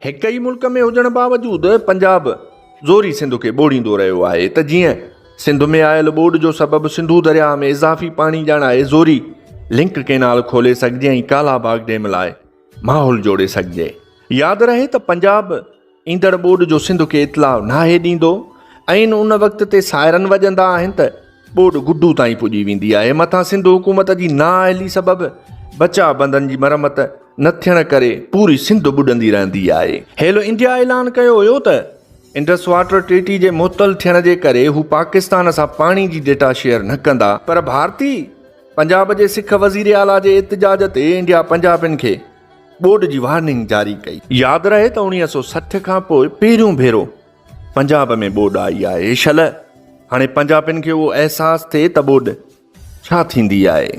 हिक ई मुल्क में हुजण बावजूद पंजाब ज़ोरी सिंध खे ॿोड़ींदो रहियो आहे त जीअं सिंध में आयल ॿोॾ जो सबबु सिंधू दरिया में इज़ाफ़ी पाणी ॼाण आहे ज़ोरी लिंक केनाल खोले सघिजे ऐं कालाबाग डैम लाइ माहौल जोड़े सघिजे। यादि रहे त पंजाब ईंदड़ ॿोॾ जो सिंध खे इतलाउ नाहे ॾींदो ऐं उन वक़्त ते सायरन वॼंदा आहिनि त ॿोॾ गुड्डू ताईं पुॼी वेंदी आहे। मथां सिंध हुकूमत जी नाअहली सबबु बचा बंदनि जी मरमत न थियण करे पूरी सिंध ॿुॾंदी रहंदी आहे। हेलो इंडिया ऐलान कयो हुयो त इंडस वाटर ट्रीटी जे मुअतल थियण जे करे हू पाकिस्तान सां पाणी जी डेटा शेयर न कंदा, पर भारती पंजाब जे सिख वज़ीर आला जे एतिजाज ते इंडिया पंजाबियुनि खे ॿोॾ जी वार्निंग जारी कई। यादि रहे त 1960 खां पोइ पहिरियों भेरो पंजाब में ॿोॾ आई आहे। शल हाणे पंजाबियुनि खे उहो अहसासु थिए त ॿोॾ छा थींदी आहे।